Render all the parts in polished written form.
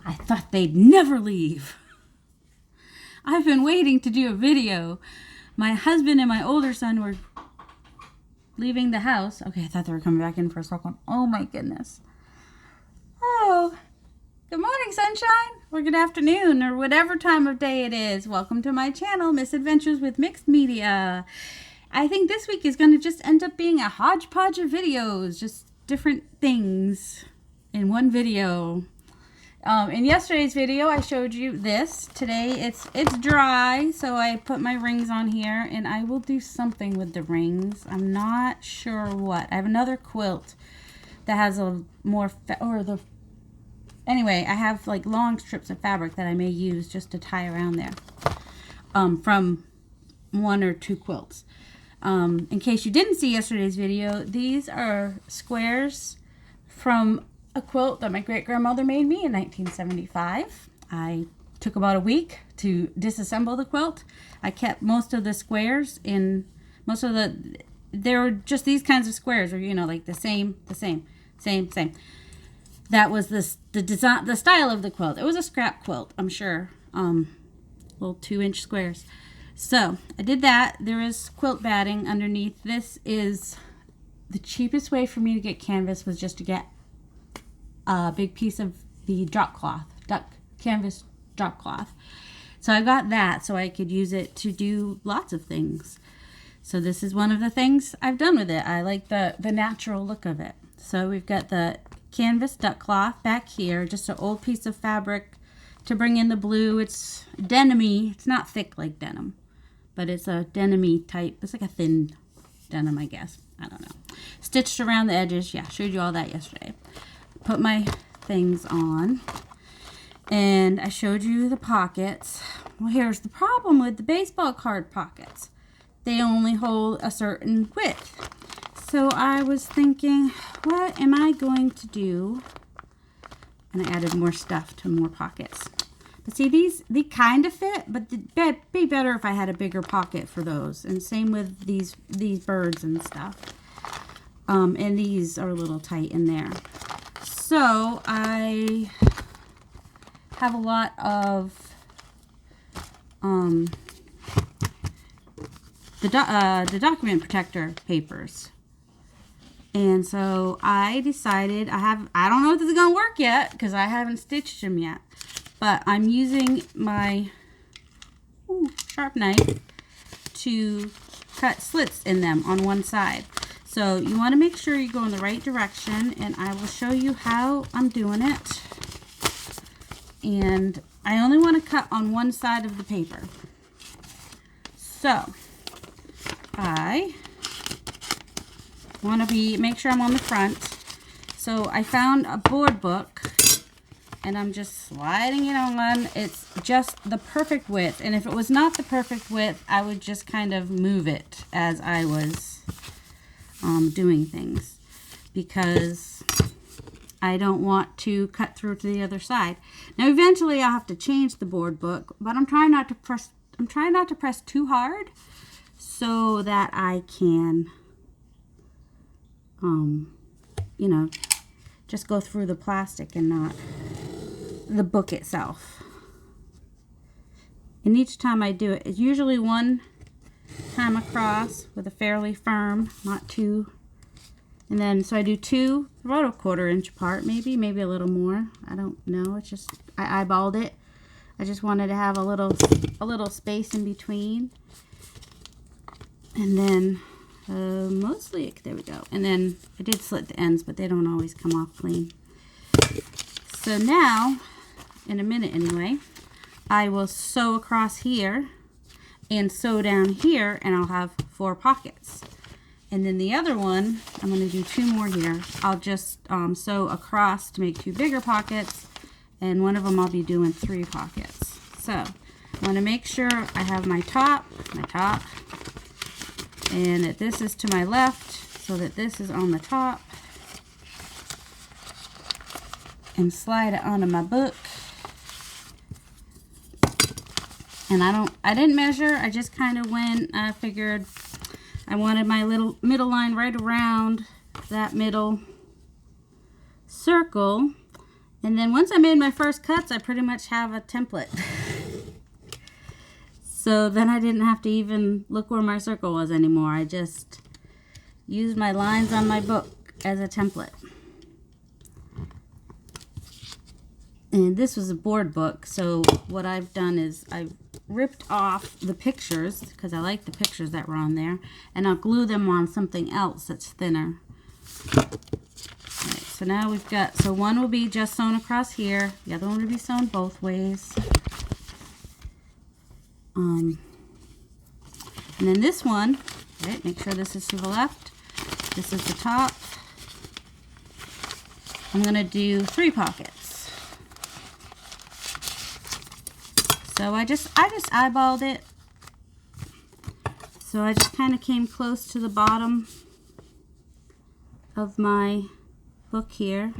I thought they'd never leave. I've been waiting to do a video. My husband and my older son were leaving the house. Okay, I thought they were coming back in for a second. Oh my goodness. Oh, good morning, sunshine, or good afternoon, or whatever time of day it is. Welcome to my channel, Misadventures with Mixed Media. I think this week is going to just end up being a hodgepodge of videos, just different things in one video. In yesterday's video, I showed you this. Today, it's dry, so I put my rings on here, and I will do something with the rings. I'm not sure what. I have another quilt that has a more, anyway, I have like long strips of fabric that I may use just to tie around there from one or two quilts. In case you didn't see yesterday's video, these are squares from a quilt that my great-grandmother made me in 1975. I took about a week to disassemble the quilt. I kept most of the squares in, they were just these kinds of squares, or, you know, like the same. That was the design, the style of the quilt. It was a scrap quilt, I'm sure. Little 2-inch squares. So I did that. There is quilt batting underneath. This is the cheapest way for me to get canvas, was just to get a big piece of the drop cloth, duck canvas drop cloth. So I got that so I could use it to do lots of things. So this is one of the things I've done with it. I like the natural look of it. So we've got the canvas duck cloth back here, just an old piece of fabric to bring in the blue. It's denim-y. It's not thick like denim, but it's a denim-y type. It's like a thin denim, I guess. I don't know. Stitched around the edges. Yeah, showed you all that yesterday. Put my things on, and I showed you the pockets. Well, here's the problem with the baseball card pockets. They only hold a certain width. So I was thinking, what am I going to do? And I added more stuff to more pockets. But see, they kind of fit, but it'd be better if I had a bigger pocket for those. And same with these birds and stuff. And these are a little tight in there. So I have a lot of the document protector papers. And so I decided, I don't know if this is going to work yet because I haven't stitched them yet. But I'm using my sharp knife to cut slits in them on one side. So you want to make sure you go in the right direction, and I will show you how I'm doing it. And I only want to cut on one side of the paper. So I want to make sure I'm on the front. So I found a board book, and I'm just sliding it on. It's just the perfect width, and if it was not the perfect width, I would just kind of move it as I was doing things, because I don't want to cut through to the other side. Now eventually I'll have to change the board book, but I'm trying not to press too hard so that I can you know, just go through the plastic and not the book itself. And each time I do it, it's usually one time across with a fairly firm, not too, and then so I do two, about a 1/4 inch apart, maybe a little more. I don't know. It's just, I eyeballed it. I just wanted to have a little space in between, and then mostly, there we go. And then I did slit the ends, but they don't always come off clean. So now, in a minute anyway, I will sew across here and sew down here, and I'll have 4 pockets. And then the other one, I'm going to do 2 more here. I'll just sew across to make 2 bigger pockets, and one of them I'll be doing 3 pockets. So I want to make sure I have my top, and that this is to my left, so that this is on the top, and slide it onto my book. And I didn't measure, I just kind of went, I figured I wanted my little middle line right around that middle circle, And then once I made my first cuts, I pretty much have a template. So then I didn't have to even look where my circle was anymore. I just used my lines on my book as a template. And this was a board book, so what I've done is I've ripped off the pictures, because I like the pictures that were on there, and I'll glue them on something else that's thinner. Alright, so now we've got, so one will be just sewn across here, the other one will be sewn both ways. And then this one, right, make sure this is to the left, this is the top. I'm going to do 3 pockets. So I just eyeballed it. So I just kind of came close to the bottom of my book here.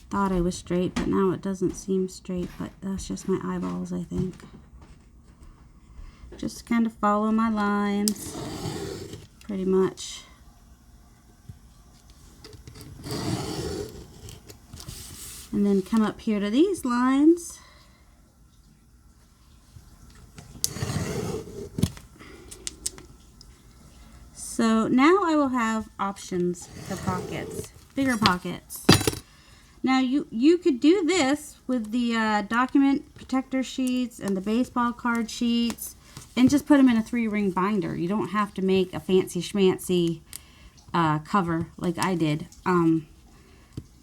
Thought I was straight, but now it doesn't seem straight, but that's just my eyeballs, I think. Just kind of follow my lines, pretty much. And then come up here to these lines. So now I will have options for pockets, bigger pockets. Now you could do this with the document protector sheets and the baseball card sheets and just put them in a 3-ring binder. You don't have to make a fancy schmancy cover like I did.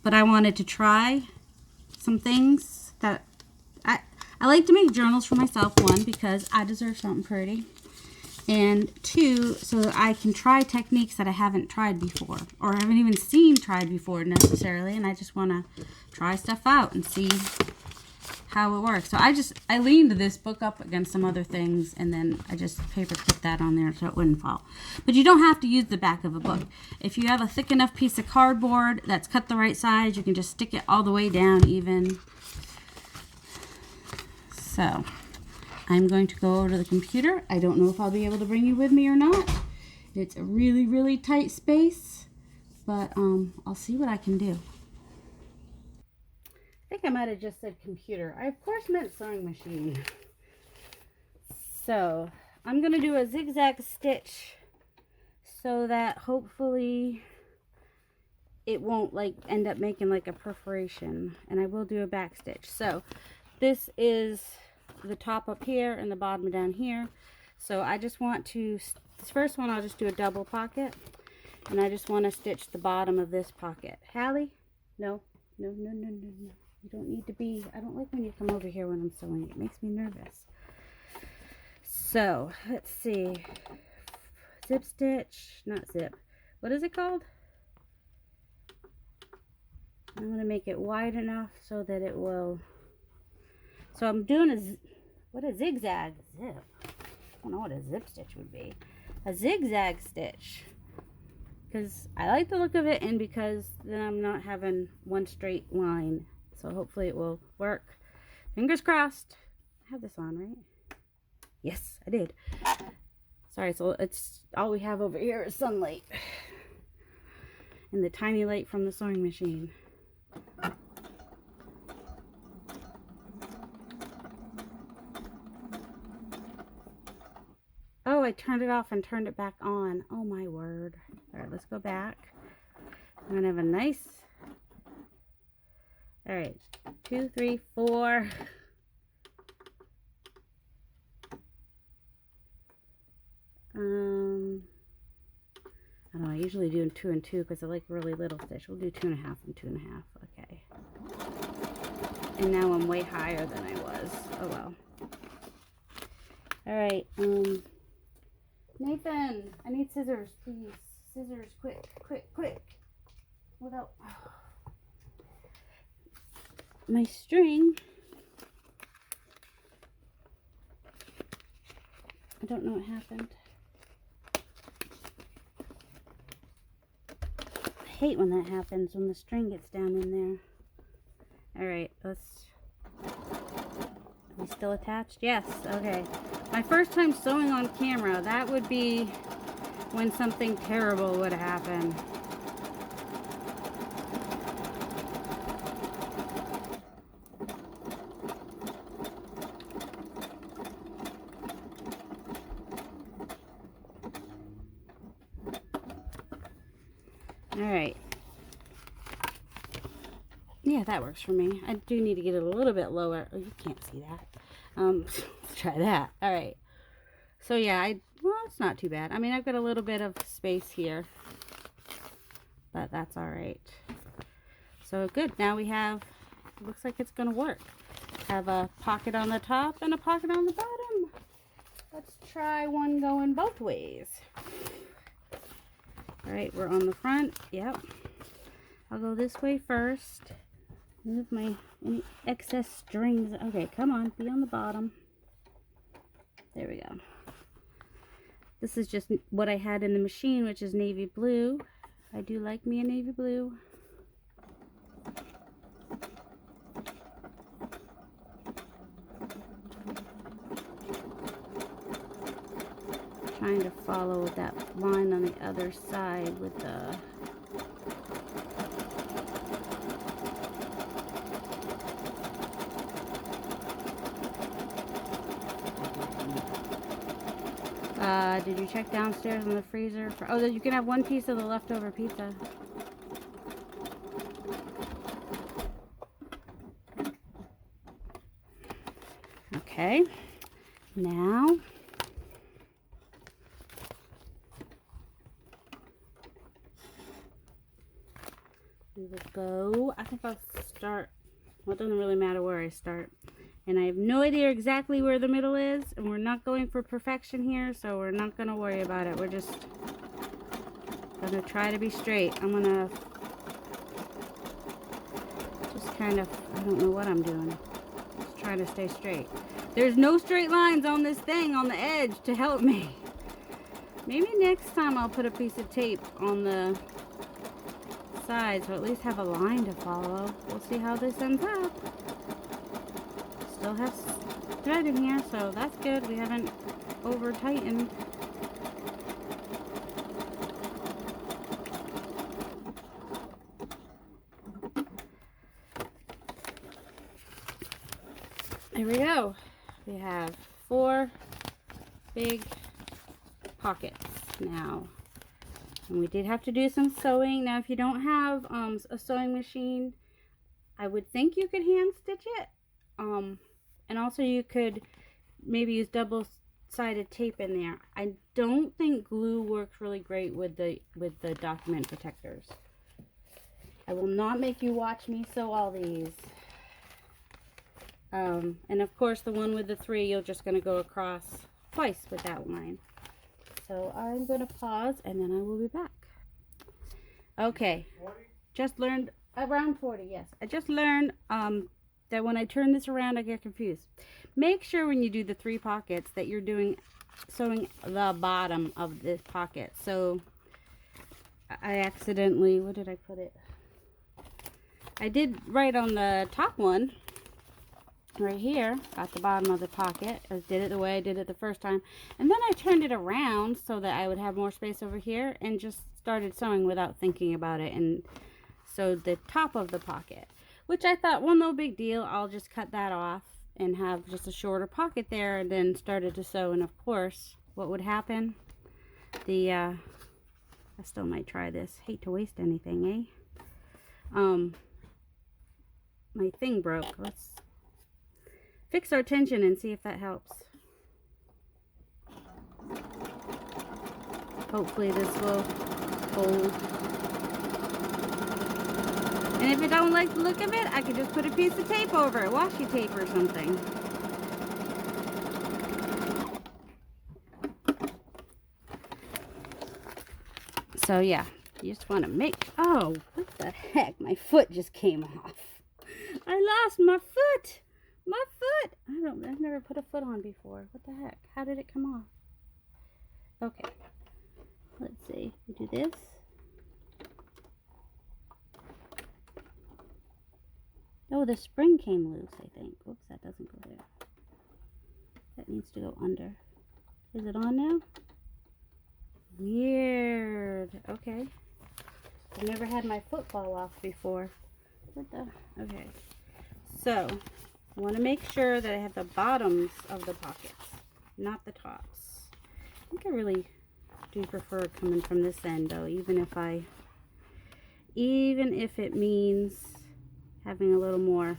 But I wanted to try some things that I like to make journals for myself. 1, because I deserve something pretty. And 2, so that I can try techniques that I haven't tried before or haven't even seen tried before necessarily, and I just want to try stuff out and see how it works. So I leaned this book up against some other things, and then I just paper clipped that on there so it wouldn't fall. But you don't have to use the back of a book. If you have a thick enough piece of cardboard that's cut the right size, you can just stick it all the way down even. So I'm going to go over to the computer. I don't know if I'll be able to bring you with me or not. It's a really, really tight space, but I'll see what I can do. I think I might have just said computer. I, of course, meant sewing machine. So I'm going to do a zigzag stitch so that hopefully it won't like end up making like a perforation. And I will do a back stitch. So this is the top up here and the bottom down here. So I just want to, this first one I'll just do a double pocket, and I just want to stitch the bottom of this pocket. Hallie? No. You don't need to be, I don't like when you come over here when I'm sewing. It makes me nervous. So let's see, zip stitch, not zip, what is it called? I'm going to make it wide enough so that it will, so I'm doing a zigzag zip. I don't know what a zip stitch would be. A zigzag stitch. Because I like the look of it, and because then I'm not having one straight line. So hopefully it will work. Fingers crossed. I have this on, right? Yes, I did. Sorry, so it's all we have over here is sunlight. And the tiny light from the sewing machine. Oh, I turned it off and turned it back on. Oh my word. Alright, let's go back. I'm going to have a nice... Alright, 2, 3, 4. I don't know, I usually do 2 and 2 because I like really little stitch. We'll do 2.5 and 2.5. Okay. And now I'm way higher than I was. Oh well. Alright, Nathan, I need scissors, please. Scissors, quick, quick, quick. Without my string. I don't know what happened. I hate when that happens, when the string gets down in there. Alright, let's... Are we still attached? Yes, okay. My first time sewing on camera, that would be when something terrible would happen. All right. Yeah, that works for me. I do need to get it a little bit lower. Oh, you can't see that. Let's try that. All right. So yeah, well, it's not too bad. I mean, I've got a little bit of space here, but that's all right. So good. Now we have, it looks like it's going to work. Have a pocket on the top and a pocket on the bottom. Let's try one going both ways. All right, we're on the front. Yep. I'll go this way first. Move any excess strings. Okay, come on, be on the bottom. There we go. This is just what I had in the machine, which is navy blue. I do like me a navy blue. Trying to follow that line on the other side with the did you check downstairs in the freezer for, oh, you can have one piece of the leftover pizza. Okay, now we will go, I think I'll start, well, it doesn't really matter where I start. And I have no idea exactly where the middle is, and we're not going for perfection here, so we're not going to worry about it. We're just going to try to be straight. I'm going to just kind of, I don't know what I'm doing. Just trying to stay straight. There's no straight lines on this thing on the edge to help me. Maybe next time I'll put a piece of tape on the sides, or at least have a line to follow. We'll see how this ends up. Still has thread in here, so that's good. We haven't over tightened. There we go. We have 4 big pockets now. And we did have to do some sewing. Now, if you don't have a sewing machine, I would think you could hand stitch it. And also you could maybe use double-sided tape in there. I don't think glue works really great with the document protectors. I will not make you watch me sew all these. And of course the one with the 3, you're just going to go across twice with that line. So I'm going to pause and then I will be back. Okay, 40? Just learned, around 40, yes. I just learned that when I turn this around I get confused. Make sure when you do the 3 pockets that you're sewing the bottom of this pocket. So I accidentally, where did I put it? I did right on the top one, right here, got the bottom of the pocket. I did it the way I did it the first time. And then I turned it around so that I would have more space over here and just started sewing without thinking about it and sewed the top of the pocket. Which I thought, well, no big deal. I'll just cut that off and have just a shorter pocket there, and then started to sew. And of course, what would happen? I still might try this. Hate to waste anything, eh? My thing broke. Let's fix our tension and see if that helps. Hopefully this will hold. And if I don't like the look of it, I could just put a piece of tape over it, washi tape or something. So yeah, you just want to make, oh, what the heck, my foot just came off. I lost my foot. My foot. I've never put a foot on before. What the heck? How did it come off? Okay. Let's see. We do this. Oh, the spring came loose, I think. Whoops, that doesn't go there. That needs to go under. Is it on now? Weird. Okay. I've never had my foot fall off before. What the? Okay. So, I want to make sure that I have the bottoms of the pockets, not the tops. I think I really do prefer coming from this end, though, even if I even if it means having a little more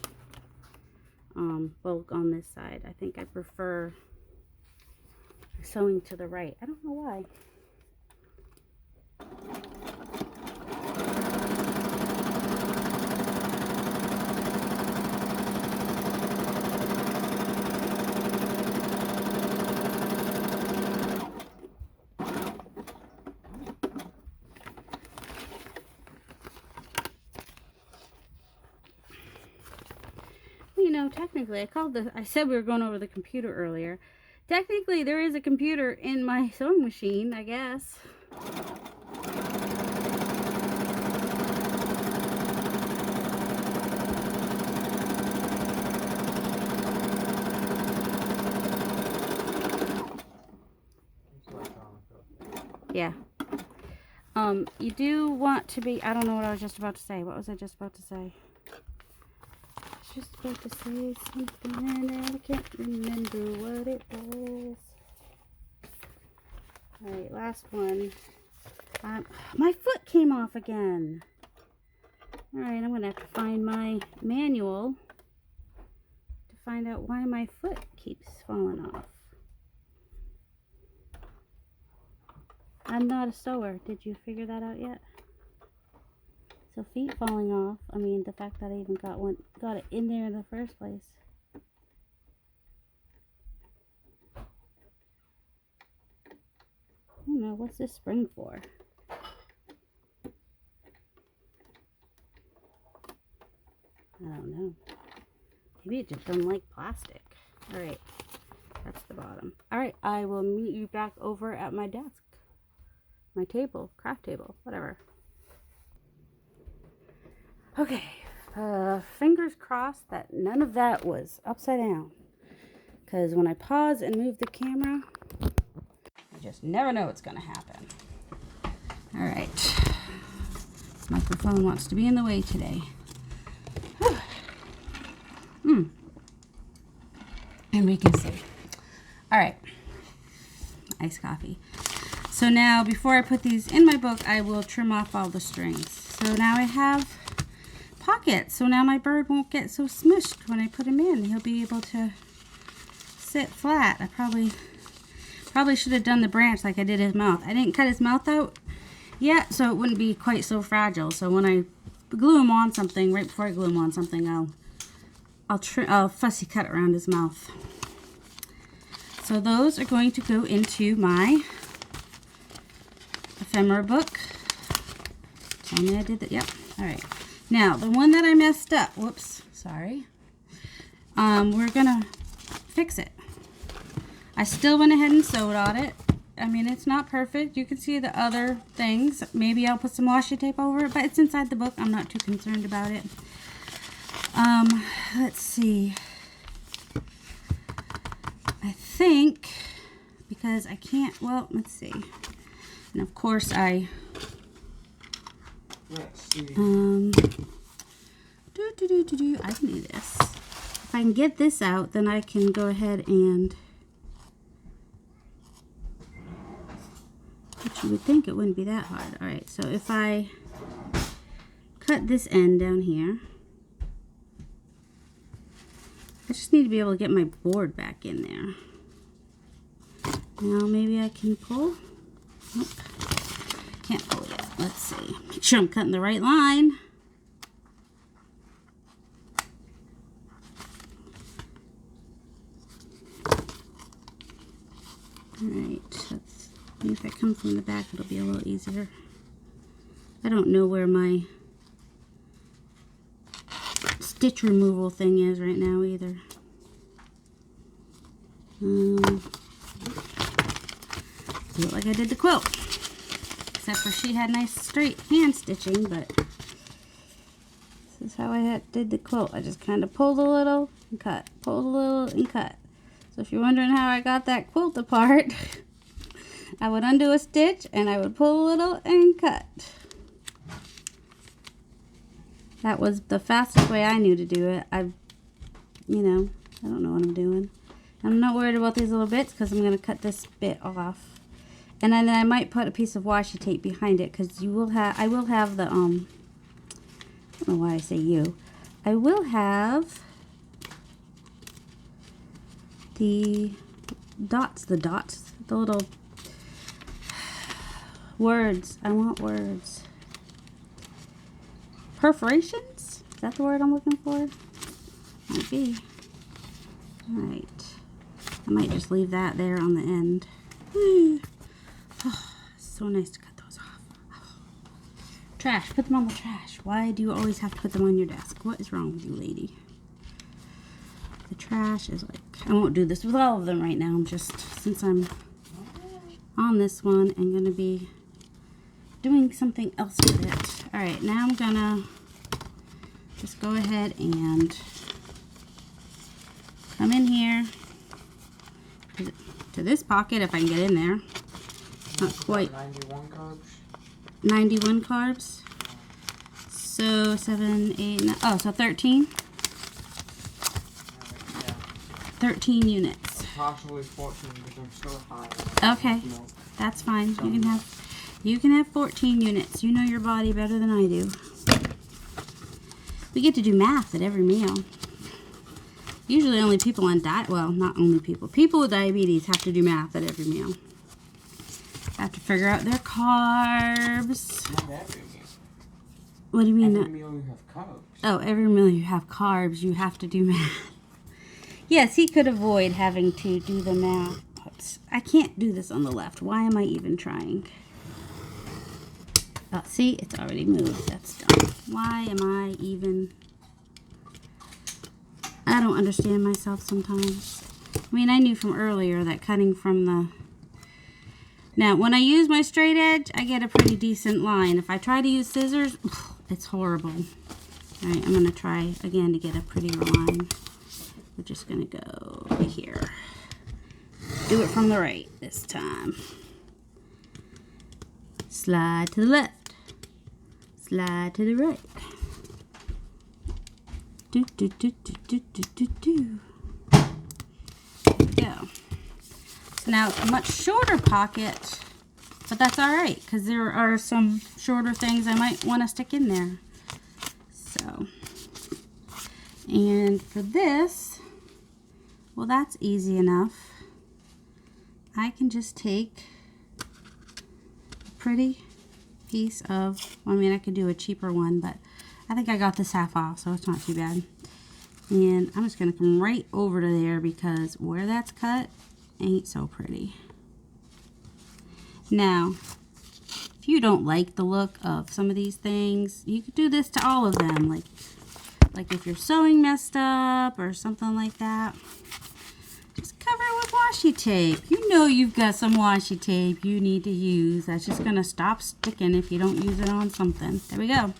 bulk on this side. I think I prefer sewing to the right. I don't know why. You know, technically, I said we were going over the computer earlier. Technically, there is a computer in my sewing machine, I guess. Yeah. You do want to be, I don't know what I was just about to say. What was I just about to say? Just about to say something and I can't remember what it was. Alright, last one. My foot came off again. Alright, I'm going to have to find my manual to find out why my foot keeps falling off. I'm not a sewer. Did you figure that out yet? So feet falling off. I mean, the fact that I even got it in there in the first place. I don't know. What's this spring for? I don't know. Maybe it just doesn't like plastic. Alright. That's the bottom. Alright. I will meet you back over at my desk. My table. Craft table. Whatever. Okay, fingers crossed that none of that was upside down. Because when I pause and move the camera, I just never know what's going to happen. Alright. Microphone wants to be in the way today. And we can see. Alright. Iced coffee. So now, before I put these in my book, I will trim off all the strings. So now I have pockets, so now my bird won't get so smushed when I put him in. He'll be able to sit flat. I probably should have done the branch like I did his mouth. I didn't cut his mouth out yet, so it wouldn't be quite so fragile. So when I glue him on something, right before I glue him on something, I'll fussy cut around his mouth. So those are going to go into my ephemera book. Tell me I did that. Yep. All right. Now, the one that I messed up, whoops, sorry, we're going to fix it. I still went ahead and sewed on it. I mean, it's not perfect. You can see the other things. Maybe I'll put some washi tape over it, but it's inside the book. I'm not too concerned about it. Let's see. I think, because I can't, well, let's see. And of course let's see. I can do this. If I can get this out, then I can go ahead and, which you would think it wouldn't be that hard. Alright, so if I cut this end down here, I just need to be able to get my board back in there. Now maybe I can pull. Nope. Can't pull it. Let's see. Make sure I'm cutting the right line. Alright. Maybe if I come from the back, it'll be a little easier. I don't know where my stitch removal thing is right now either. Do it like I did the quilt. Except for she had nice straight hand stitching, but this is how I did the quilt. I just kind of pulled a little and cut, pulled a little and cut. So if you're wondering how I got that quilt apart, I would undo a stitch and I would pull a little and cut. That was the fastest way I knew to do it. I don't know what I'm doing. I'm not worried about these little bits because I'm going to cut this bit off. And then I might put a piece of washi tape behind it because I will have the I don't know why I say you. I will have the dots, the little words. I want words. Perforations? Is that the word I'm looking for? Might be. Alright. I might just leave that there on the end. Oh, so nice to cut those off. Trash. Put them on the trash. Why do you always have to put them on your desk? What is wrong with you, lady? The trash is like... I won't do this with all of them right now. I'm just... Since I'm on this one, I'm going to be doing something else with it. Alright, now I'm going to just go ahead and come in here to this pocket if I can get in there. Not quite. 91 carbs. 91 carbs. So 7, 8, 9, oh, so 13. Yeah. 13 units. Possibly 14 because I'm still high. Okay, that's fine. You can have 14 units. You know your body better than I do. We get to do math at every meal. Usually only people on diet, well, not only people. People with diabetes have to do math at every meal. Have to figure out their carbs. Not every meal. What do you mean? Every meal you have carbs. Oh, every meal you have carbs, you have to do math. Yes, he could avoid having to do the math. Oops. I can't do this on the left. Why am I even trying? Oh, see, it's already moved. That's dumb. Why am I even... I don't understand myself sometimes. I mean, I knew from earlier that cutting from the... Now, when I use my straight edge, I get a pretty decent line. If I try to use scissors, it's horrible. All right, I'm going to try again to get a prettier line. We're just going to go over here. Do it from the right this time. Slide to the left. Slide to the right. Do, do, do, do, do, do, do, do. There we go. So now it's a much shorter pocket, but that's all right because there are some shorter things I might want to stick in there. So, and for this, well, that's easy enough. I can just take a pretty piece of, well, I mean, I could do a cheaper one, but I think I got this half off, so it's not too bad. And I'm just going to come right over to there because where that's cut ain't so pretty. Now, if you don't like the look of some of these things, you could do this to all of them. Like if your sewing messed up or something like that, just cover it with washi tape. You know you've got some washi tape you need to use. That's just going to stop sticking if you don't use it on something. There we go.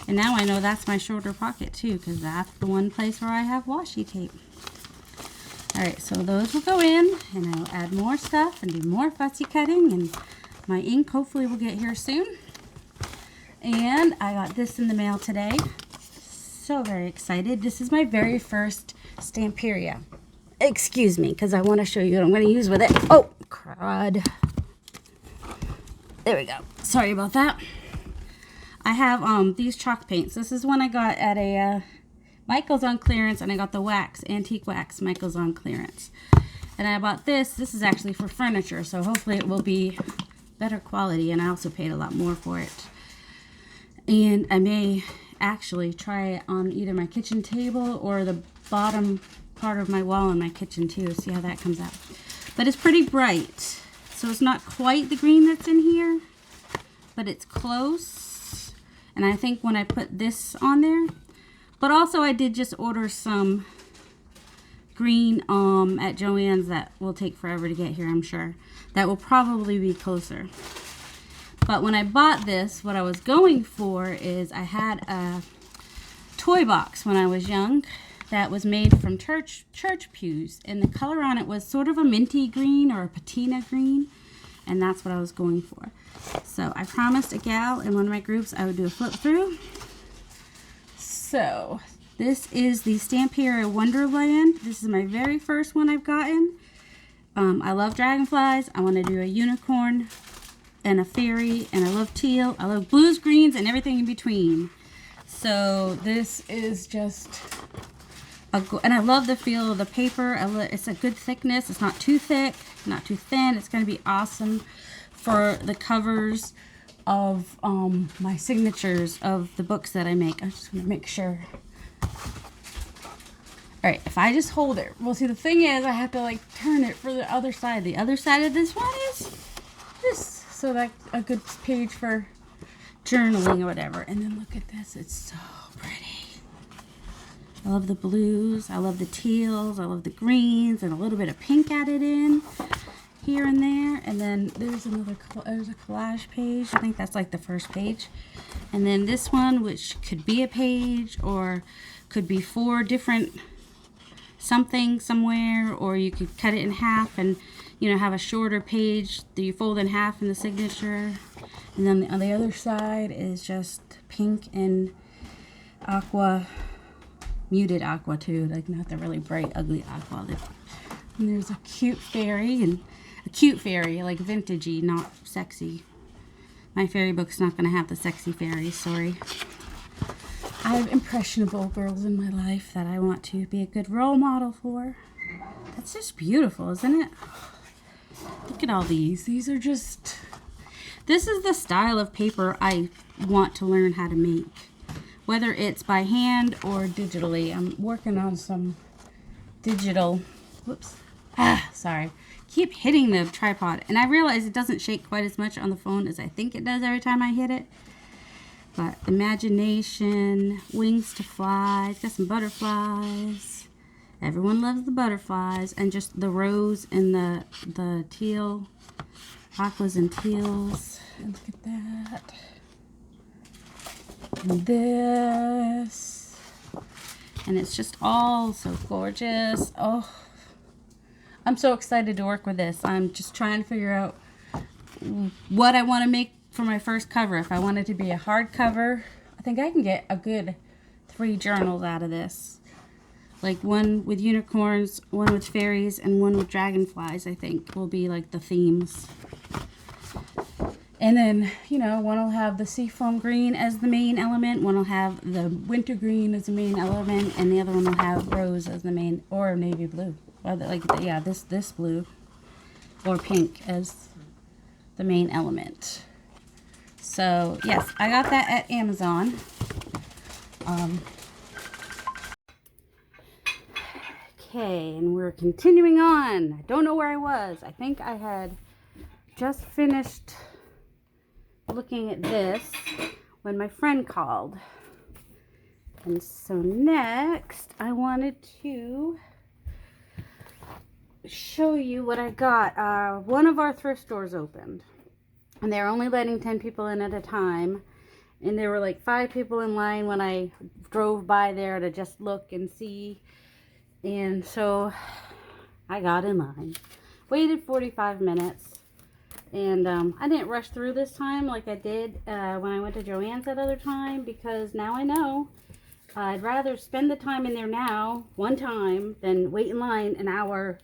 And now I know that's my shorter pocket too, because that's the one place where I have washi tape. Alright, so those will go in, and I will add more stuff and do more fussy cutting, and my ink hopefully will get here soon. And I got this in the mail today. So very excited. This is my very first Stamperia. Excuse me, because I want to show you what I'm going to use with it. Oh, crud. There we go. Sorry about that. I have these chalk paints. This is one I got at a Michael's on clearance, and I got the wax, antique wax, Michael's on clearance. And I bought this. This is actually for furniture, so hopefully it will be better quality, and I also paid a lot more for it. And I may actually try it on either my kitchen table or the bottom part of my wall in my kitchen too, see how that comes out. But it's pretty bright, so it's not quite the green that's in here, but it's close. And I think when I put this on there, but also I did just order some green at Joann's that will take forever to get here, I'm sure. That will probably be closer. But when I bought this, what I was going for is I had a toy box when I was young that was made from church pews, and the color on it was sort of a minty green or a patina green, and that's what I was going for. So I promised a gal in one of my groups I would do a flip through. So this is the Stamperia Wonderland. This is my very first one I've gotten. I love dragonflies. I want to do a unicorn and a fairy, and I love teal. I love blues, greens, and everything in between. So this is just and I love the feel of the paper. It's a good thickness. It's not too thick, not too thin. It's going to be awesome for the covers of my signatures of the books that I make. I just want to make sure. All right, if I just hold it, well, see, the thing is, I have to like turn it for the other side. The other side of this one is this, so that's a good page for journaling or whatever. And then look at this; it's so pretty. I love the blues. I love the teals. I love the greens, and a little bit of pink added in here and there. And then there's there's a collage page. I think that's like the first page. And then this one, which could be a page or could be 4 different something somewhere, or you could cut it in half and, you know, have a shorter page that you fold in half in the signature. And then on the other side is just pink and aqua, muted aqua too, like not the really bright ugly aqua. And there's a cute fairy, and a cute fairy, like vintagey, not sexy. My fairy book's not going to have the sexy fairies, sorry. I have impressionable girls in my life that I want to be a good role model for. That's just beautiful, isn't it? Look at all these. These are just... This is the style of paper I want to learn how to make. Whether it's by hand or digitally. I'm working on some digital... Whoops. Sorry. Keep hitting the tripod. And I realize it doesn't shake quite as much on the phone as I think it does every time I hit it. But imagination, wings to fly, it's got some butterflies. Everyone loves the butterflies, and just the rose and the teal, aquas and teals. And look at that. And this. And it's just all so gorgeous. Oh, I'm so excited to work with this. I'm just trying to figure out what I want to make for my first cover. If I want it to be a hardcover, I think I can get a good 3 journals out of this. Like one with unicorns, one with fairies, and one with dragonflies, I think will be like the themes. And then, you know, one will have the seafoam green as the main element, one will have the winter green as the main element, and the other one will have rose as the main, or navy blue. Or like, yeah, this blue or pink as the main element. So, yes, I got that at Amazon. Okay, and we're continuing on. I don't know where I was. I think I had just finished looking at this when my friend called. And so next, I wanted to show you what I got. One of our thrift stores opened. And they're only letting 10 people in at a time. And there were like 5 people in line when I drove by there to just look and see. And so I got in line. Waited 45 minutes. And I didn't rush through this time like I did when I went to Joann's that other time. Because now I know I'd rather spend the time in there now, one time, than wait in line an hour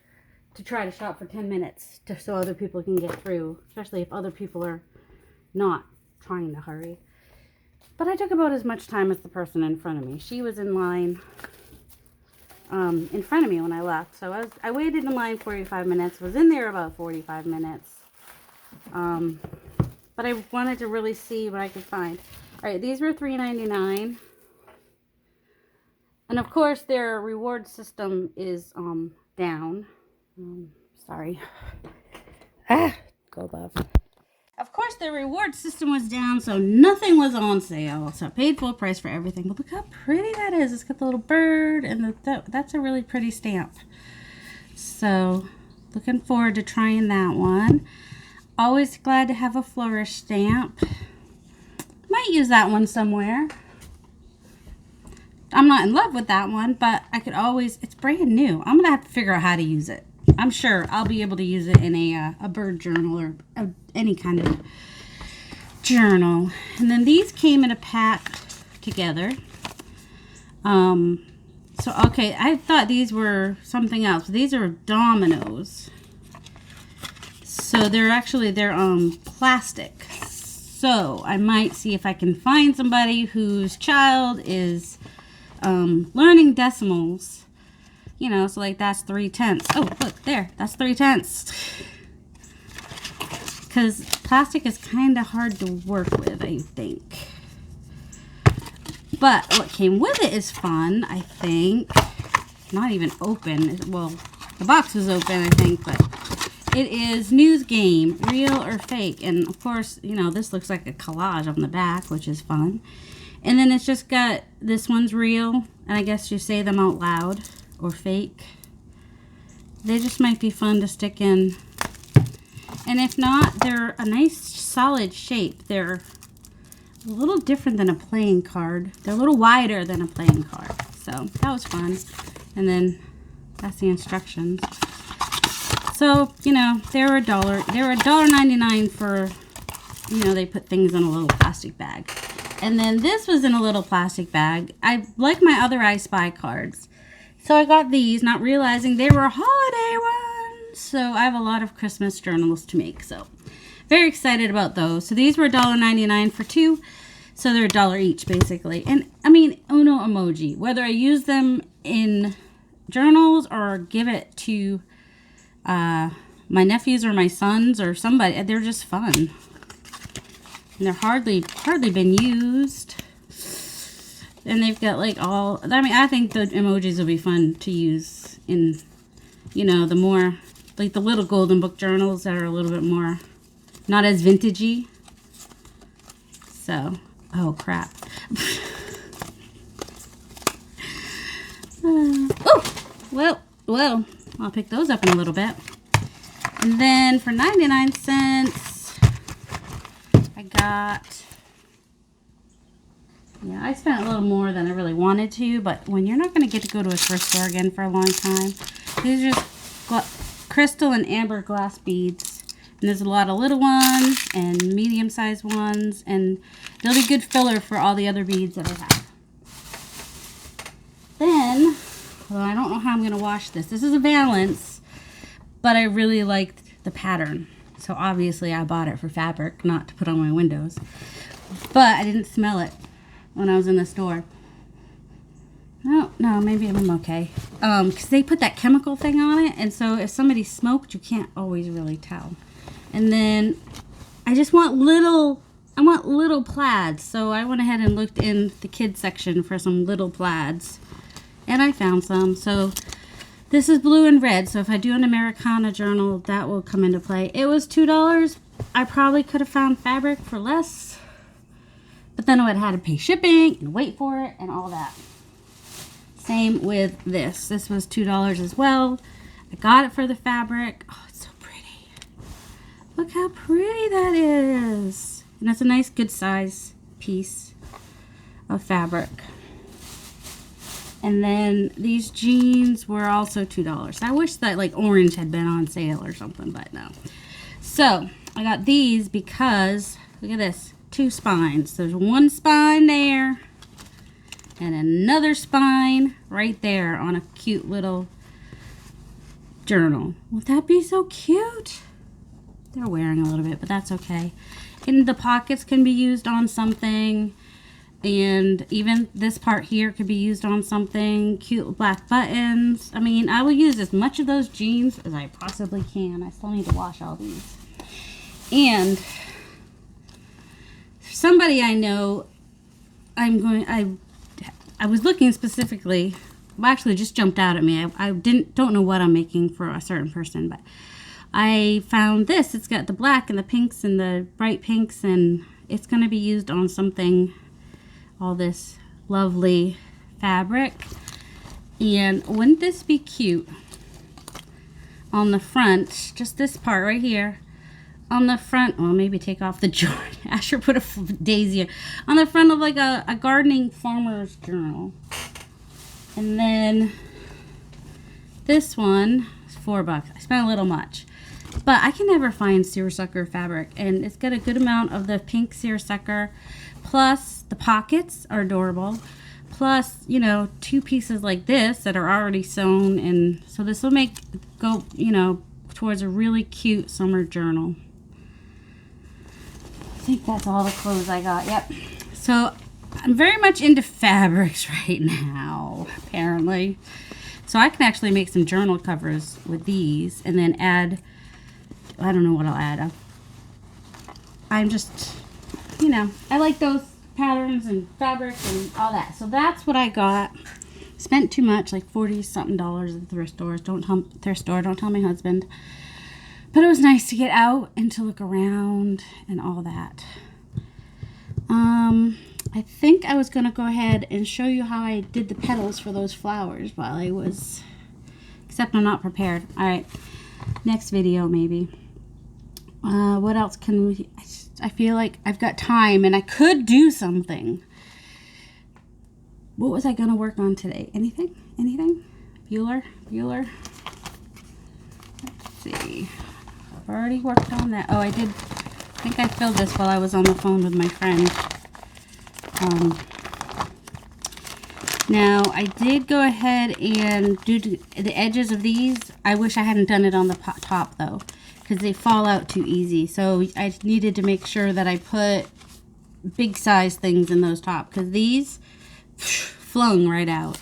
to try to shop for 10 minutes so other people can get through, especially if other people are not trying to hurry. But I took about as much time as the person in front of me. She was in line in front of me when I left. So I waited in line 45 minutes, was in there about 45 minutes. But I wanted to really see what I could find. All right, these were $3.99. And of course their reward system is down. Sorry. Go above. Of course, the reward system was down, so nothing was on sale. So I paid full price for everything. But look how pretty that is. It's got the little bird, and that's a really pretty stamp. So, looking forward to trying that one. Always glad to have a flourish stamp. Might use that one somewhere. I'm not in love with that one, but I could always, it's brand new. I'm going to have to figure out how to use it. I'm sure I'll be able to use it in a bird journal or any kind of journal. And then these came in a pack together. So, okay, I thought these were something else. These are dominoes. So they're plastic. So I might see if I can find somebody whose child is learning decimals. You know, so like that's 3/10. Oh, look there, that's 3/10. Because plastic is kind of hard to work with, I think. But what came with it is fun, I think. Not even open. Well, the box was open, I think, but it is news game, real or fake. And of course, you know, this looks like a collage on the back, which is fun. And then it's just got, this one's real, and I guess you say them out loud, or fake. They just might be fun to stick in. And if not, they're a nice solid shape. They're a little different than a playing card. They're a little wider than a playing card. So that was fun. And then that's the instructions. So, you know, they were $1. They were $1.99 for, you know, they put things in a little plastic bag. And then this was in a little plastic bag. I like my other I Spy cards. So I got these, not realizing they were holiday ones. So I have a lot of Christmas journals to make. So very excited about those. So these were $1.99 for 2. So they're $1 each, basically. And, I mean, Uno emoji. Whether I use them in journals or give it to my nephews or my sons or somebody, they're just fun. And they're hardly been used. And they've got, like, all... I mean, I think the emojis will be fun to use in, you know, the more... like the little golden book journals that are a little bit more... not as vintagey. So... oh, crap. Well, I'll pick those up in a little bit. And then for 99 cents, I got, yeah, I spent a little more than I really wanted to, but when you're not going to get to go to a thrift store again for a long time, these are just crystal and amber glass beads. And there's a lot of little ones and medium-sized ones, and they'll be good filler for all the other beads that I have. Then, although I don't know how I'm going to wash this. This is a valance, but I really liked the pattern. So obviously I bought it for fabric, not to put on my windows. But I didn't smell it when I was in the store. No, maybe I'm okay. Because they put that chemical thing on it, and so if somebody smoked, you can't always really tell. And then I just want little plaids. So I went ahead and looked in the kids section for some little plaids. And I found some. So this is blue and red. So if I do an Americana journal, that will come into play. It was $2. I probably could have found fabric for less. But then I would have had to pay shipping and wait for it and all that. Same with this. This was $2 as well. I got it for the fabric. Oh, it's so pretty. Look how pretty that is. And it's a nice good size piece of fabric. And then these jeans were also $2. I wish that like orange had been on sale or something, but no. So I got these because, look at this, 2 spines. There's one spine there and another spine right there on a cute little journal. Won't that be so cute? They're wearing a little bit, but that's okay. And the pockets can be used on something. And even this part here could be used on something. Cute black buttons. I mean, I will use as much of those jeans as I possibly can. I still need to wash all these. And somebody I know, I was looking specifically, well, actually it just jumped out at me. I don't know what I'm making for a certain person, but I found this. It's got the black and the pinks and the bright pinks, and it's going to be used on something, all this lovely fabric. And wouldn't this be cute on the front, just this part right here on the front, well, maybe take off the joint. I should put a daisy on the front of like a gardening farmer's journal. And then this one is $4. I spent a little much, but I can never find seersucker fabric, and it's got a good amount of the pink seersucker, plus the pockets are adorable, plus, you know, 2 pieces like this that are already sewn, and so this will go, you know, towards a really cute summer journal. think that's all the clothes I got. Yep. So I'm very much into fabrics right now, apparently. So I can actually make some journal covers with these and then add, I don't know what I'll add. I'm just, you know, I like those patterns and fabrics and all that. So that's what I got. Spent too much, like $40-something at the thrift store. Don't tell my husband. But it was nice to get out and to look around and all that. I think I was going to go ahead and show you how I did the petals for those flowers while I was, except I'm not prepared. All right, next video maybe. What else can we, I feel like I've got time and I could do something. What was I going to work on today? Anything? Bueller? Let's see. I've already worked on that. Oh, I did. I think I filled this while I was on the phone with my friend. Now, I did go ahead and do the edges of these. I wish I hadn't done it on the top, though, because they fall out too easy. So I needed to make sure that I put big size things in those top, because these flung right out.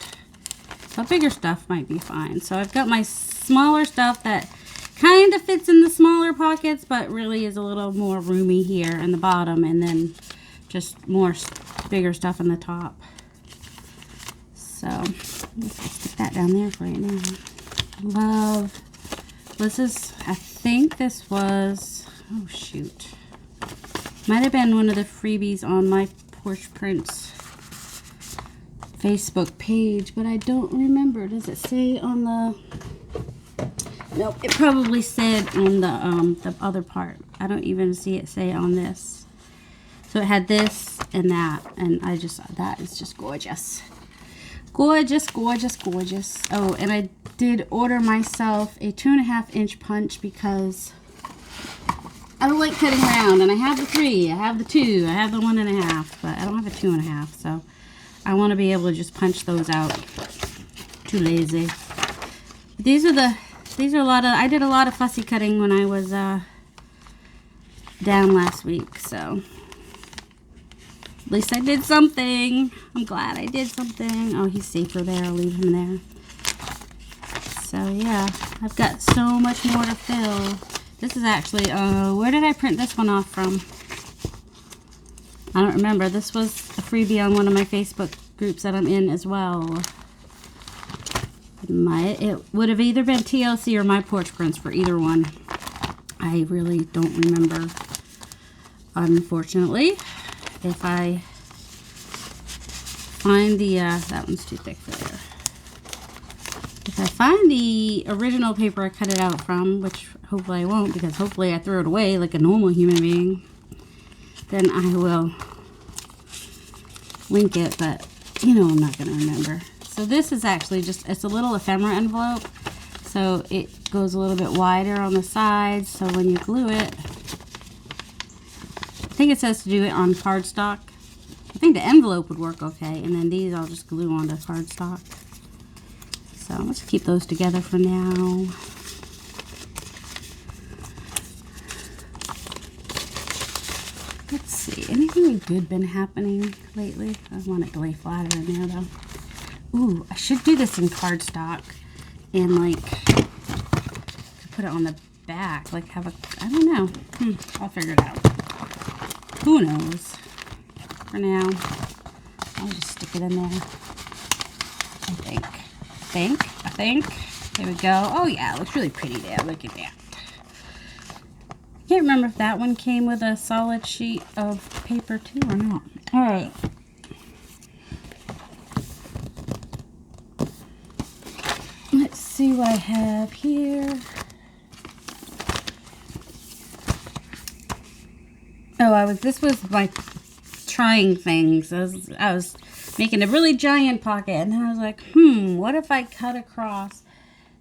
So bigger stuff might be fine. So I've got my smaller stuff that kind of fits in the smaller pockets, but really is a little more roomy here in the bottom, and then just more bigger stuff in the top. So let's stick that down there for right now. Love. This is, I think this was, oh shoot, might have been one of the freebies on my Porch Prints Facebook page, but I don't remember. Does it say on the, nope, it probably said on the other part. I don't even see it say on this. So it had this and that, and that is just gorgeous. Gorgeous. Oh, and I did order myself a 2.5-inch punch because I don't like cutting around, and I have the 3, I have the 2, I have the 1.5, but I don't have a 2.5, so I want to be able to just punch those out. Too lazy. But these are a lot of, I did a lot of fussy cutting when I was down last week, so at least I did something. I'm glad I did something. Oh, he's safer there. I'll leave him there. So, yeah. I've got so much more to fill. This is actually, where did I print this one off from? I don't remember. This was a freebie on one of my Facebook groups that I'm in as well. It would have either been TLC or My Porch Prints for either one. I really don't remember, unfortunately. If I find the, that one's too thick for there. If I find the original paper I cut it out from, which hopefully I won't, because hopefully I throw it away like a normal human being, then I will link it, but you know I'm not going to remember. So this is actually just, it's a little ephemera envelope, so it goes a little bit wider on the sides, so when you glue it, I think it says to do it on cardstock. I think the envelope would work okay, and then these I'll just glue onto cardstock. So let's keep those together for now. Let's see, anything good been happening lately? I want it to lay flatter in there though. Ooh, I should do this in cardstock and like put it on the back, like have a, I don't know. I'll figure it out. Who knows? For now, I'll just stick it in there. I think. There we go. Oh yeah, it looks really pretty there. Look at that. Can't remember if that one came with a solid sheet of paper too or not. All right. Let's see what I have here. Oh, this was my trying things. I was making a really giant pocket, and then I was like, what if I cut across?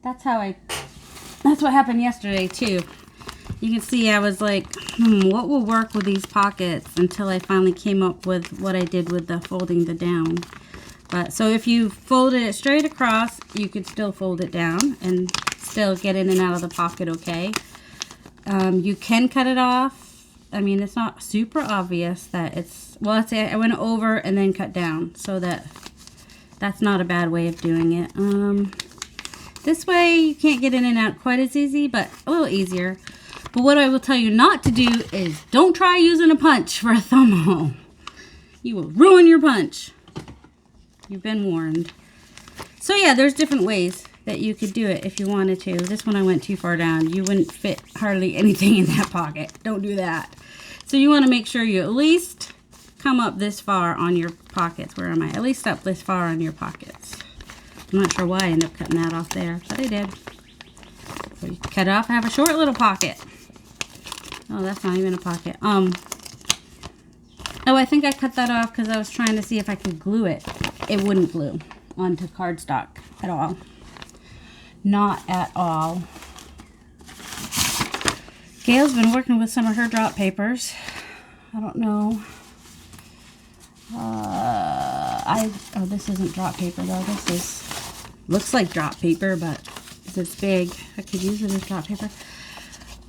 That's what happened yesterday too. You can see I was like, what will work with these pockets, until I finally came up with what I did with the folding the down. But so if you folded it straight across, you could still fold it down and still get in and out of the pocket okay. You can cut it off I mean, it's not super obvious that it's, well, let's say I went over and then cut down, so that's not a bad way of doing it. This way you can't get in and out quite as easy, but a little easier. But what I will tell you not to do is don't try using a punch for a thumb hole. You will ruin your punch. You've been warned. So yeah, there's different ways that you could do it if you wanted to. This one I went too far down. You wouldn't fit hardly anything in that pocket. Don't do that. So you want to make sure you at least come up this far on your pockets. Where am I? At least up this far on your pockets. I'm not sure why I ended up cutting that off there, but I did. So you cut it off and have a short little pocket. Oh, that's not even a pocket. Oh, I think I cut that off because I was trying to see if I could glue it. It wouldn't glue onto cardstock at all. Not at all. Gail's been working with some of her drop papers. I don't know. Oh, this isn't drop paper though. This is, looks like drop paper, but it's big. I could use it as drop paper.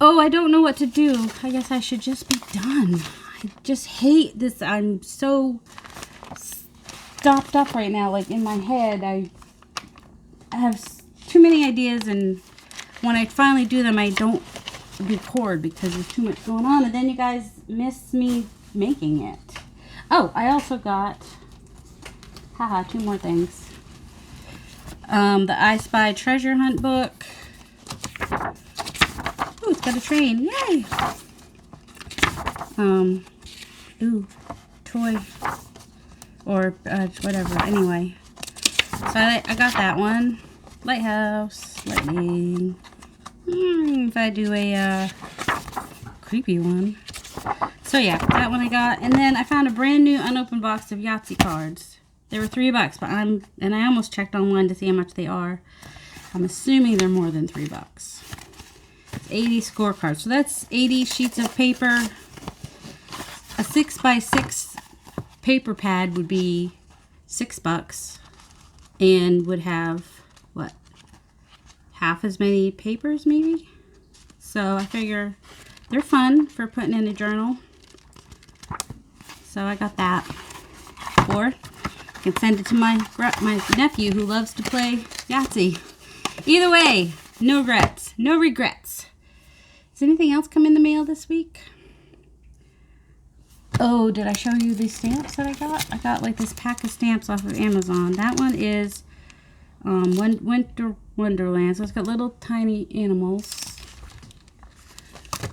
Oh, I don't know what to do. I guess I should just be done. I just hate this. I'm so stopped up right now. Like in my head, I have too many ideas, and when I finally do them, I don't record because there's too much going on, and then you guys miss me making it. Oh, I also got, haha, 2 more things. The I Spy treasure hunt book. Ooh, it's got a train. Yay! Ooh, toy. Or, whatever. Anyway. So I got that one. Lighthouse. Lightning. If I do a, creepy one. So yeah, that one I got. And then I found a brand new unopened box of Yahtzee cards. They were $3, but I almost checked online to see how much they are. I'm assuming they're more than $3. It's 80 scorecards. So that's 80 sheets of paper. A 6x6 paper pad would be $6 and would have, what, half as many papers maybe? So I figure they're fun for putting in a journal. So I got that. Or I can send it to my nephew who loves to play Yahtzee. Either way, no regrets. No regrets. Does anything else come in the mail this week? Oh, did I show you these stamps that I got? I got like this pack of stamps off of Amazon. That one is Winter Wonderland. So it's got little tiny animals.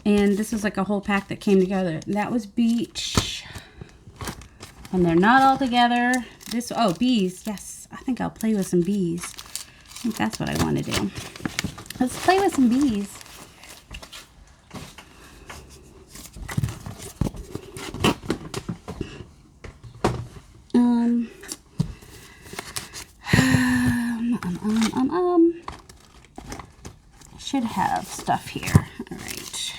And this is like a whole pack that came together. That was beach. And they're not all together. This, oh, bees. Yes, I think I'll play with some bees. I think that's what I want to do. Let's play with some bees. Should have stuff here. All right.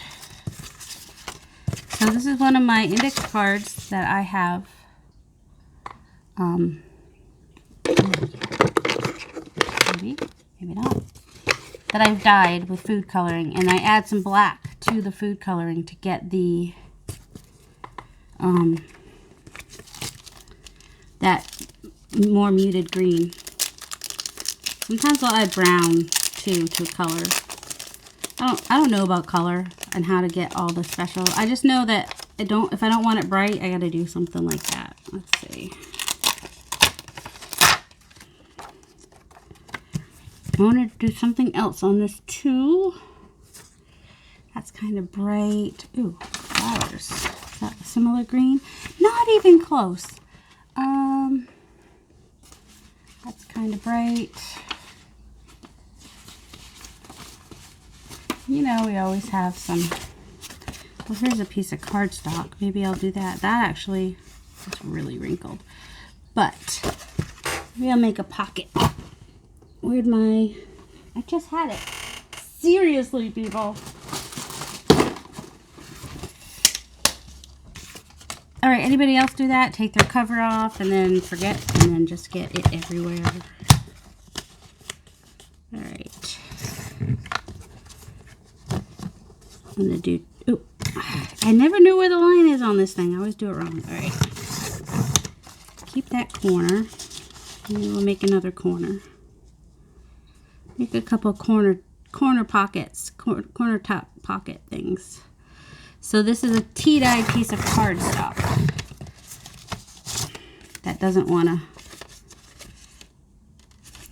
So this is one of my index cards that I have. Maybe not. That I've dyed with food coloring, and I add some black to the food coloring to get the that more muted green. Sometimes I'll add brown too to color. I don't know about color and how to get all the special. I just know that if I don't want it bright, I gotta do something like that. Let's see. I want to do something else on this too. That's kind of bright. Ooh, flowers. Is that a similar green? Not even close. That's kind of bright. You know, we always have some. Well, here's a piece of cardstock. Maybe I'll do that. That actually is really wrinkled. But maybe I'll make a pocket. Where'd my... I just had it. Seriously, people. Alright, anybody else do that? Take their cover off and then forget and then just get it everywhere. Alright. I'm going to do... Oh, I I never knew where the line is on this thing. I always do it wrong. All right. Keep that corner. And then we'll make another corner. Make a couple corner pockets, corner top pocket things. So this is a tea-dyed piece of cardstock. That doesn't want to...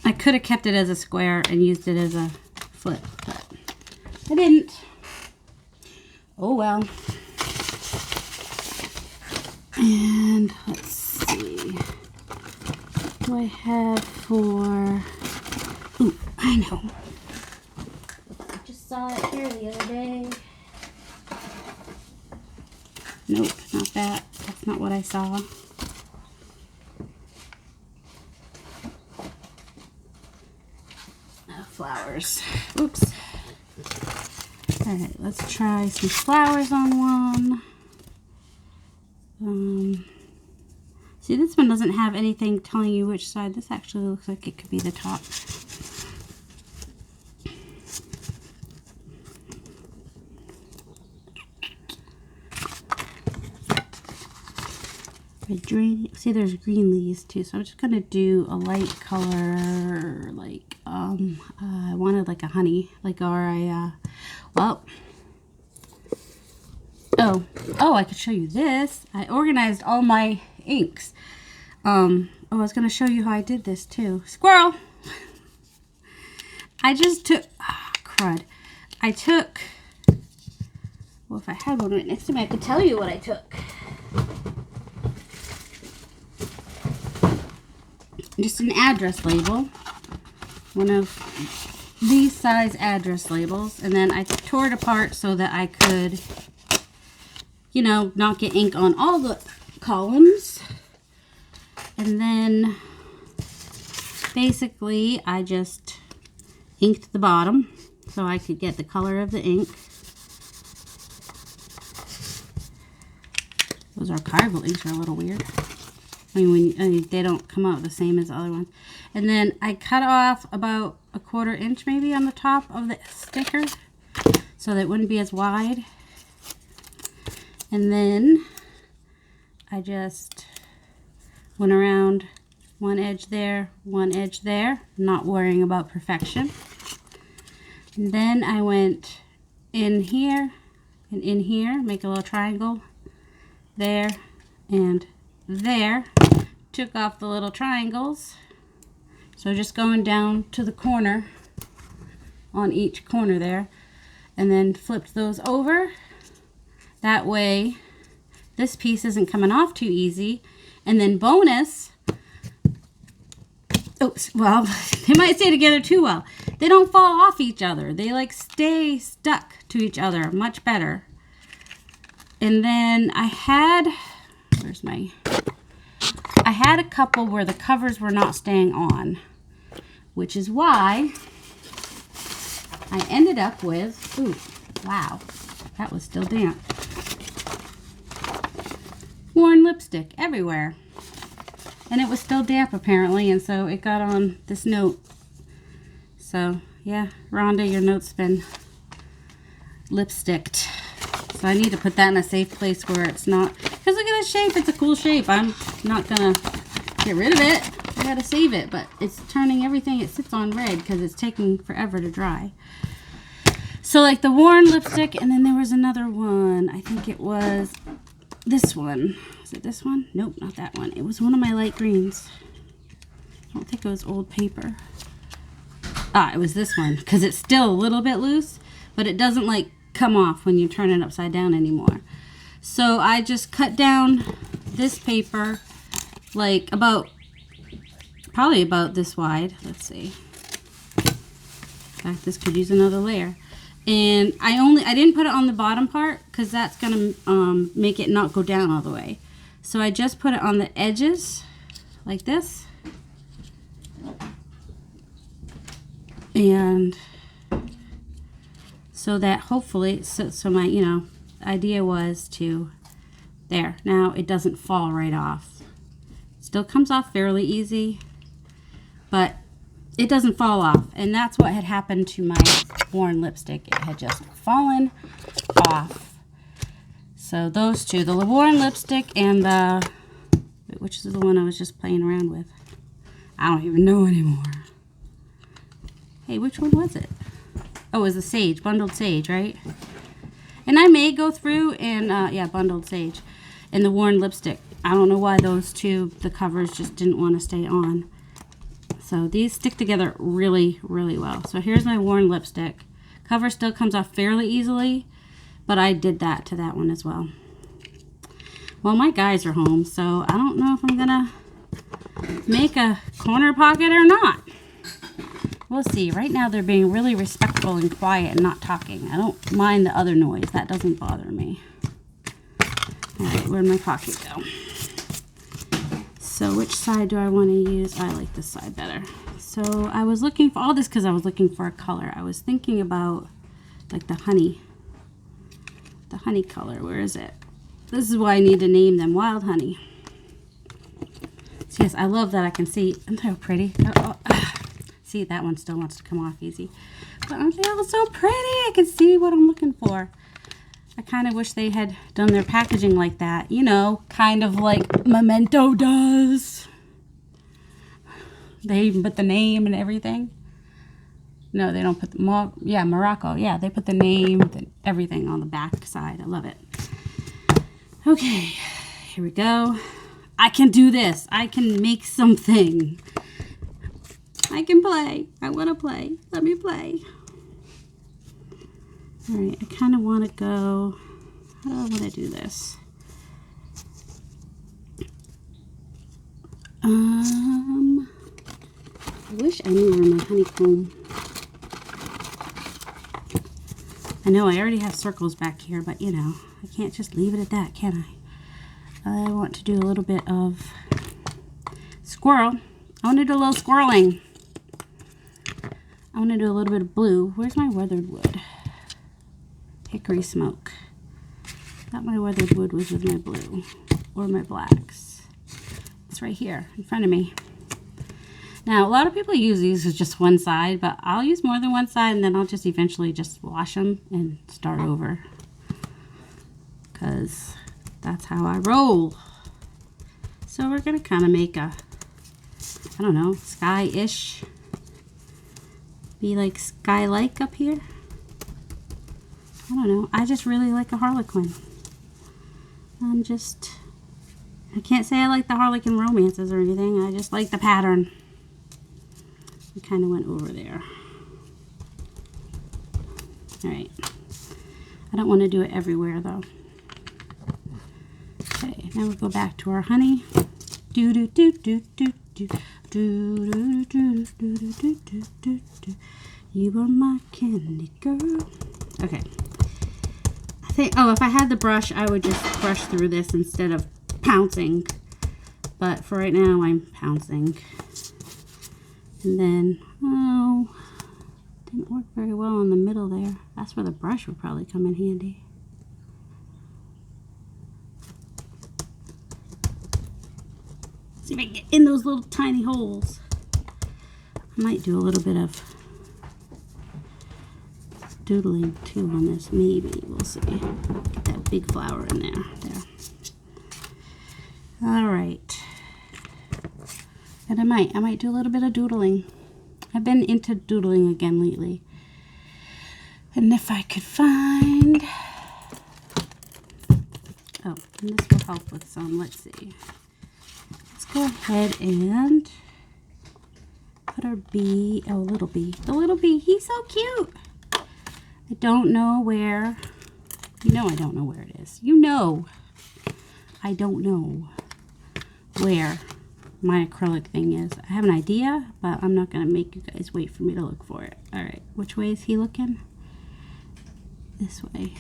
I could have kept it as a square and used it as a flip, but I didn't. Oh well. And let's see. What do I have for... Ooh, I know. I just saw it here the other day. Nope, not that. That's not what I saw. Flowers. Oops. Alright, let's try some flowers on one. See, this one doesn't have anything telling you which side. This actually looks like it could be the top. See, there's green leaves too, so I'm just gonna do a light color, like I wanted like a honey, like, or a well, oh, I could show you this. I organized all my inks. I was gonna show you how I did this too. Squirrel. I just took crud. I took, well, if I had one right next to me, I could tell you what I took. Just an address label, one of these size address labels, and then I tore it apart so that I could, you know, not get ink on all the columns. And then basically I just inked the bottom so I could get the color of the ink. Those archival inks are a little weird. I mean, they don't come out the same as the other ones. And then I cut off about a 1/4 inch maybe on the top of the sticker so that it wouldn't be as wide. And then I just went around one edge there, not worrying about perfection. And then I went in here and in here, make a little triangle there and there. Took off the little triangles, so just going down to the corner on each corner there, and then flipped those over. That way this piece isn't coming off too easy. And then bonus, oops, well, they might stay together too well. They don't fall off each other. They like stay stuck to each other much better. And then I had, I had a couple where the covers were not staying on, which is why I ended up with, ooh, wow, that was still damp. Worn lipstick everywhere. And it was still damp apparently, and so it got on this note. So, yeah, Rhonda, your note's been lipsticked. So I need to put that in a safe place where it's not, because look at this shape, it's a cool shape. I'm not gonna get rid of it. I gotta save it, but it's turning everything it sits on red because it's taking forever to dry. So like the worn lipstick, and then there was another one. I think it was this one. Was it this one? Nope, not that one. It was one of my light greens. I don't think it was old paper. Ah, it was this one, because it's still a little bit loose, but it doesn't like come off when you turn it upside down anymore. So I just cut down this paper like probably about this wide. Let's see. In fact, this could use another layer. And I didn't put it on the bottom part because that's gonna make it not go down all the way. So I just put it on the edges like this. And so that hopefully, so my, you know, idea was to, there, now it doesn't fall right off. Still comes off fairly easy, but it doesn't fall off. And that's what had happened to my worn lipstick. It had just fallen off. So those two, the Warren lipstick and the, which is the one I was just playing around with. I don't even know anymore. Hey, which one was it? Oh, it was the Sage, Bundled Sage, right? And I may go through and, yeah, Bundled Sage. And the Warren lipstick. I don't know why those two, the covers just didn't want to stay on. So these stick together really, really well. So here's my Warren lipstick. Cover still comes off fairly easily, but I did that to that one as well. Well, my guys are home, so I don't know if I'm gonna make a corner pocket or not. We'll see. Right now they're being really respectful and quiet and not talking. I don't mind the other noise. That doesn't bother me. All right, where'd my pocket go? So which side do I want to use? I like this side better. So I was looking for all this because I was looking for a color. I was thinking about like the honey color. Where is it? This is why I need to name them Wild Honey. So yes, I love that I can see. Aren't they all pretty? See, that one still wants to come off easy. But aren't they all so pretty? I can see what I'm looking for. I kind of wish they had done their packaging like that. You know, kind of like Memento does. They even put the name and everything. No, they don't put the, yeah, Morocco. Yeah, they put the name, everything on the back side. I love it. Okay, here we go. I can do this. I can make something. I can play. I want to play. Let me play. All right, I kind of want to go, how do I want to do this? I wish I knew where my honeycomb. I know I already have circles back here, but you know, I can't just leave it at that, can I? I want to do a little bit of squirrel. I want to do a little squirreling. I want to do a little bit of blue. Where's my weathered wood? Hickory smoke. I thought my weathered wood was with my blue or my blacks. It's right here in front of me. Now, a lot of people use these as just one side, but I'll use more than one side and then I'll just eventually just wash them and start over. Because that's how I roll. So we're going to kind of make a, I don't know, sky-ish. Be like sky-like up here. I don't know. I just really like a harlequin. I can't say I like the harlequin romances or anything. I just like the pattern. I kind of went over there. Alright. I don't want to do it everywhere though. Okay, now we'll go back to our honey. Do do do do do do do do do do do do do do. You are my candy girl. Okay. I think, oh, if I had the brush, I would just brush through this instead of pouncing. But for right now, I'm pouncing. And then, oh, didn't work very well in the middle there. That's where the brush would probably come in handy. See if I can get in those little tiny holes. I might do a little bit of doodling too on this, maybe. We'll see. Get that big flower in there. There. All right. And I might do a little bit of doodling. I've been into doodling again lately. And if I could find, oh, and this will help with some. Let's see. Let's go ahead and put our bee. Oh, little bee. The little bee. He's so cute. I don't know where. You know I don't know where it is. You know I don't know where my acrylic thing is. I have an idea, but I'm not going to make you guys wait for me to look for it. Alright, which way is he looking? This way.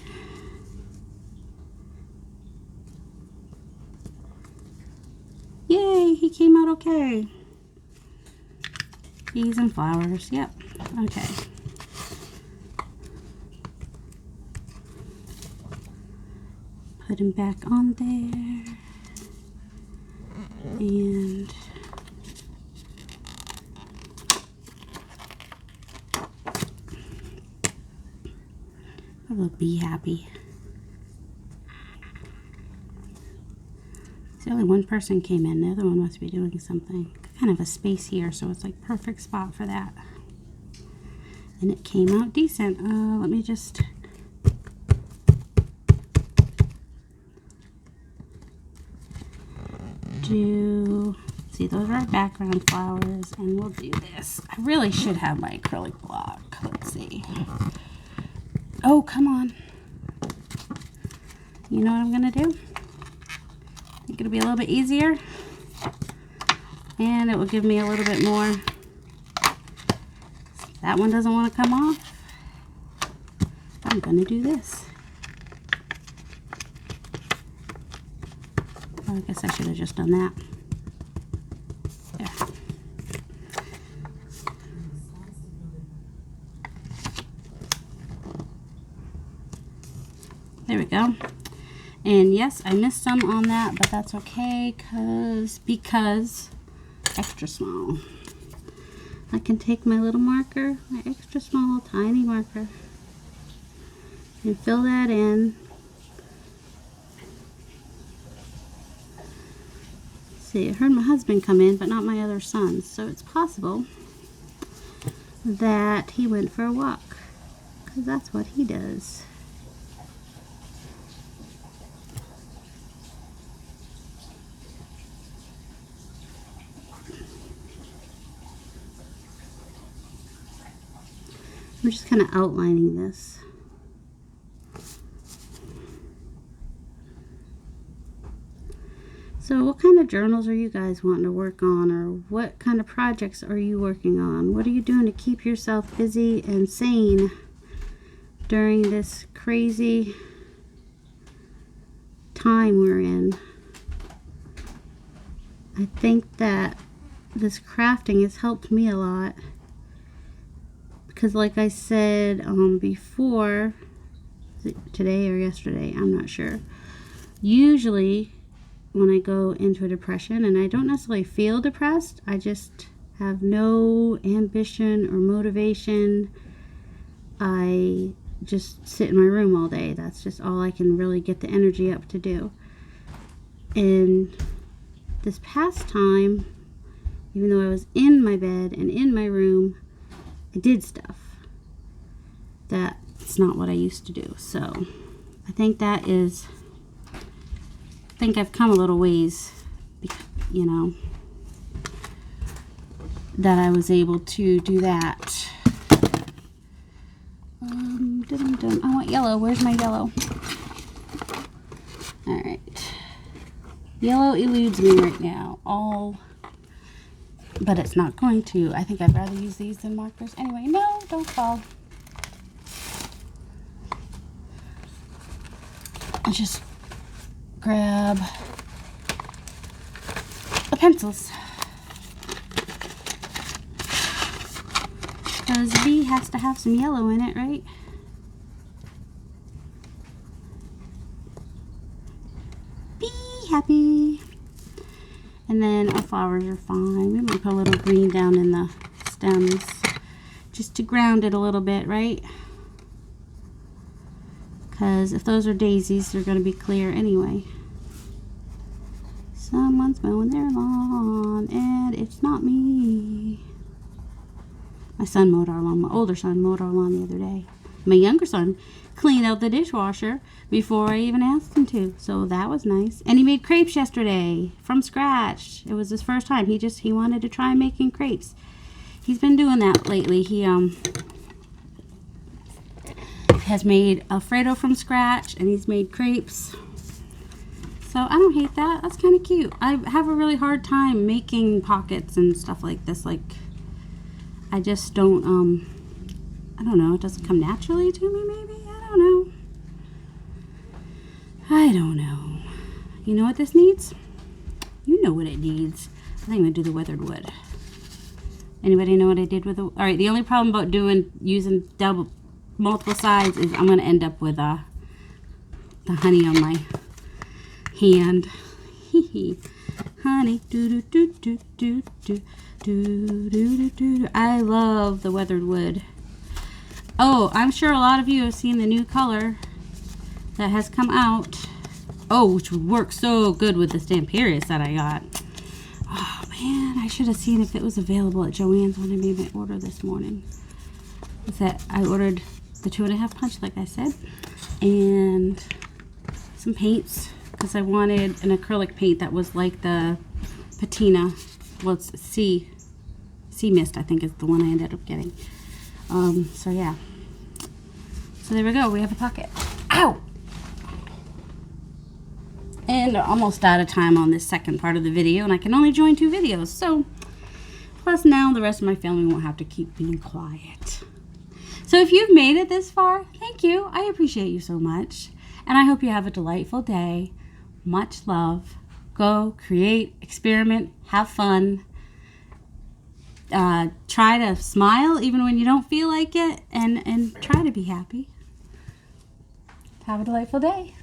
Yay, he came out okay. Bees and flowers, yep. Okay. Put him back on there. And I will be happy. See, only one person came in. The other one must be doing something. Kind of a space here, so it's like perfect spot for that. And it came out decent. Let me just... See, those are our background flowers, and we'll do this. I really should have my acrylic block. Let's see. Oh, come on. You know what I'm gonna do? I think it'll be a little bit easier, and it will give me a little bit more. That one doesn't want to come off. I'm gonna do this. Well, I guess I should have just done that. There. There we go. And yes, I missed some on that, but that's okay, because extra small. I can take my little marker, my extra small, tiny marker, and fill that in. See, I heard my husband come in, but not my other son, so it's possible that he went for a walk, because that's what he does. I'm just kind of outlining this. So what kind of journals are you guys wanting to work on, or what kind of projects are you working on? What are you doing to keep yourself busy and sane during this crazy time we're in? I think that this crafting has helped me a lot. Because like I said before, today or yesterday, I'm not sure. Usually when I go into a depression, and I don't necessarily feel depressed, I just have no ambition or motivation. I just sit in my room all day. That's just all I can really get the energy up to do. And this past time, even though I was in my bed and in my room, I did stuff. That's not what I used to do. So I think that is, I think I've come a little ways, you know, that I was able to do that. I want yellow. Where's my yellow? Alright. Yellow eludes me right now. But it's not going to. I think I'd rather use these than markers. Anyway, no, don't fall. I'll just grab the pencils. Because B has to have some yellow in it, right? Be happy. And then our flowers are fine. We might put a little green down in the stems just to ground it a little bit, right? Because if those are daisies, they're going to be clear anyway. Someone's mowing their lawn, and it's not me. My son mowed our lawn. My older son mowed our lawn the other day. My younger son cleaned out the dishwasher before I even asked him to. So that was nice. And he made crepes yesterday from scratch. It was his first time. He wanted to try making crepes. He's been doing that lately. He has made Alfredo from scratch, and he's made crepes. So I don't hate that. That's kind of cute. I have a really hard time making pockets and stuff like this. Like, I just don't, I don't know. It doesn't come naturally to me, maybe? I don't know. I don't know. You know what this needs? You know what it needs. I think I'm going to do the weathered wood. Anybody know what I did with the... Alright, the only problem about using multiple sides is I'm going to end up with the honey on my hand. Honey. I love the weathered wood. Oh, I'm sure a lot of you have seen the new color that has come out. Oh, which would work so good with the Stamperia set I got. Oh man, I should have seen if it was available at Joann's when I made my order this morning. I ordered the 2.5 punch, like I said, and some paints because I wanted an acrylic paint that was like the patina. Well, it's sea mist, I think, is the one I ended up getting. So yeah. So there we go. We have a pocket. Ow! And almost out of time on this second part of the video, and I can only join 2 videos. So, plus now the rest of my family won't have to keep being quiet. So if you've made it this far, thank you. I appreciate you so much. And I hope you have a delightful day. Much love. Go, create, experiment, have fun. Try to smile even when you don't feel like it, and try to be happy. Have a delightful day.